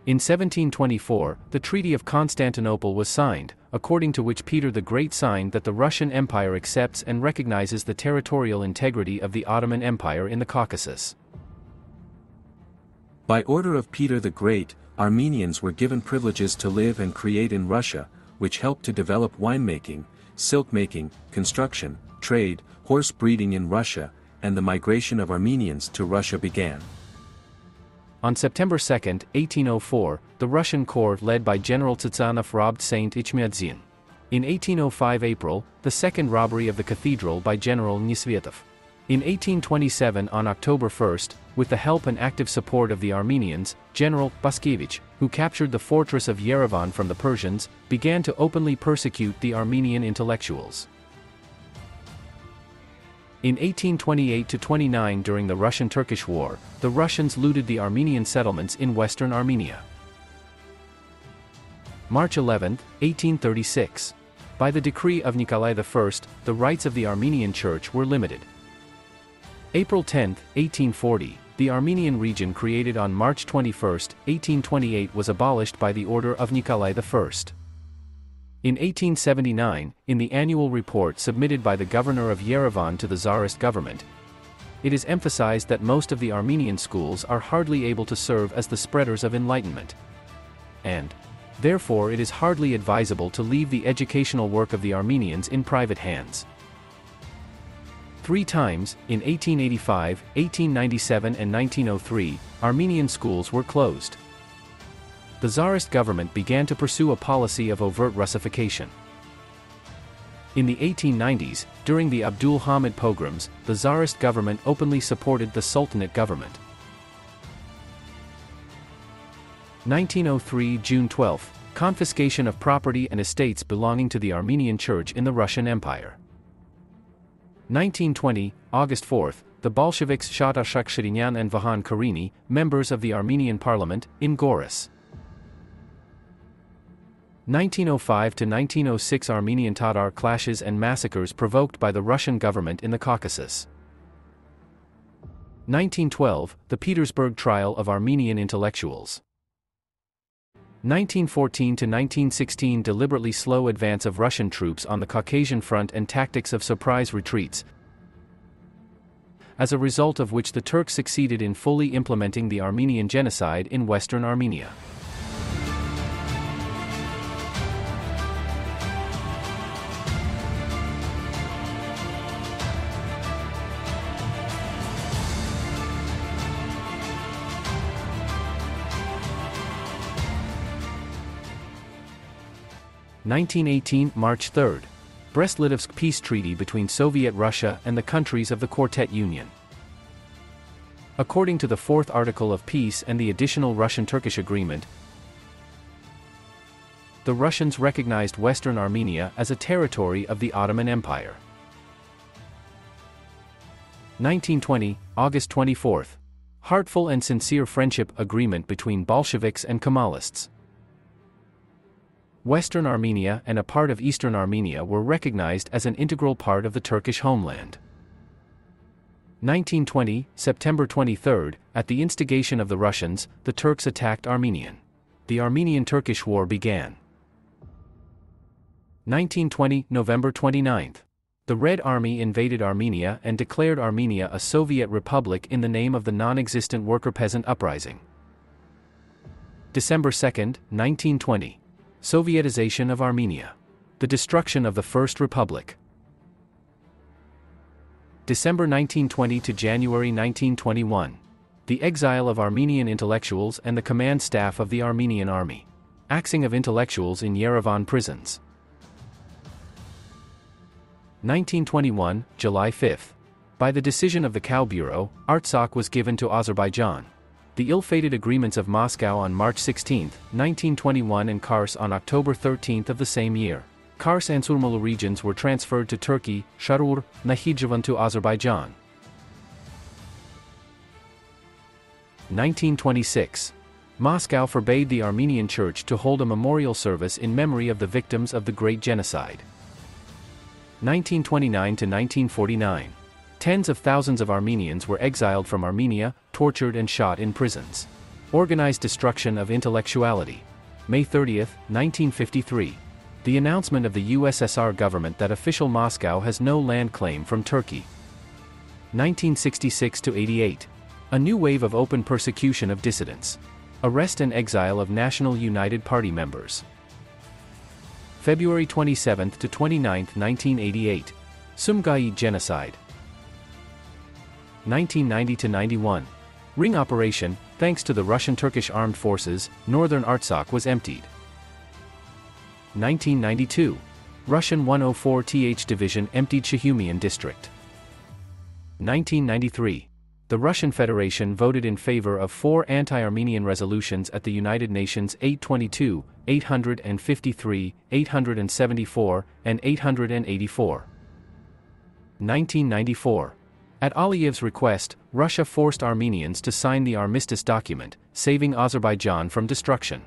In 1724, the Treaty of Constantinople was signed, according to which Peter the Great signed that the Russian Empire accepts and recognizes the territorial integrity of the Ottoman Empire in the Caucasus. By order of Peter the Great, Armenians were given privileges to live and create in Russia, which helped to develop winemaking, silkmaking, construction, trade, horse breeding in Russia, and the migration of Armenians to Russia began. On September 2, 1804, the Russian court led by General Tsitsianov robbed St. Etchmiadzin. In 1805 April, the second robbery of the Cathedral by General Nesvetaev. In 1827 on October 1, with the help and active support of the Armenians, General Paskevich, who captured the fortress of Yerevan from the Persians, began to openly persecute the Armenian intellectuals. In 1828–29 during the Russian-Turkish War, the Russians looted the Armenian settlements in western Armenia. March 11, 1836. By the decree of Nikolai I, the rights of the Armenian Church were limited. April 10, 1840, the Armenian region created on March 21, 1828 was abolished by the order of Nikolai I. In 1879, in the annual report submitted by the governor of Yerevan to the Tsarist government, it is emphasized that most of the Armenian schools are hardly able to serve as the spreaders of enlightenment. And, therefore, it is hardly advisable to leave the educational work of the Armenians in private hands. 3 times, in 1885, 1897 and 1903, Armenian schools were closed. The Tsarist government began to pursue a policy of overt Russification. In the 1890s, during the Abdul Hamid pogroms, the Tsarist government openly supported the Sultanate government. 1903 June 12, confiscation of property and estates belonging to the Armenian Church in the Russian Empire. 1920, August 4, the Bolsheviks shot Ashok Shirinyan and Vahan Karini, members of the Armenian parliament, in Goris. 1905–1906 Armenian Tatar clashes and massacres provoked by the Russian government in the Caucasus. 1912, the Petersburg trial of Armenian intellectuals. 1914–1916 deliberately slow advance of Russian troops on the Caucasian front and tactics of surprise retreats, as a result of which the Turks succeeded in fully implementing the Armenian genocide in western Armenia. March 3, Brest-Litovsk peace treaty between Soviet Russia and the countries of the Quartet Union. According to the 4th article of peace and the additional Russian-Turkish agreement, the Russians recognized Western Armenia as a territory of the Ottoman Empire. 1920, August 24, heartful and sincere friendship agreement between Bolsheviks and Kemalists. Western Armenia and a part of Eastern Armenia were recognized as an integral part of the Turkish homeland. 1920, September 23, at the instigation of the Russians, the Turks attacked Armenian. The Armenian-Turkish War began. 1920, November 29. The Red Army invaded Armenia and declared Armenia a Soviet republic in the name of the non-existent worker-peasant uprising. December 2, 1920. Sovietization of Armenia. The destruction of the First Republic. December 1920 to January 1921. The exile of Armenian intellectuals and the command staff of the Armenian army. Axing of intellectuals in Yerevan prisons. 1921, July 5. By the decision of the Cow Bureau, Artsakh was given to Azerbaijan. The ill-fated agreements of Moscow on March 16, 1921 and Kars on October 13 of the same year. Kars and Surmalu regions were transferred to Turkey, Sharur, Nakhchivan to Azerbaijan. 1926. Moscow forbade the Armenian Church to hold a memorial service in memory of the victims of the Great Genocide. 1929–1949. Tens of thousands of Armenians were exiled from Armenia, tortured and shot in prisons. Organized destruction of intellectuality. May 30, 1953. The announcement of the USSR government that official Moscow has no land claim from Turkey. 1966–88. A new wave of open persecution of dissidents. Arrest and exile of National United Party members. February 27 to 29, 1988. Sumgait genocide. 1990–91. Ring operation. Thanks to the Russian-Turkish armed forces, northern Artsakh was emptied. 1992. Russian 104th Division emptied Shahumian district. 1993. The Russian Federation voted in favor of 4 anti-Armenian resolutions at the United Nations 822, 853, 874, and 884. 1994. At Aliyev's request, Russia forced Armenians to sign the armistice document, saving Azerbaijan from destruction.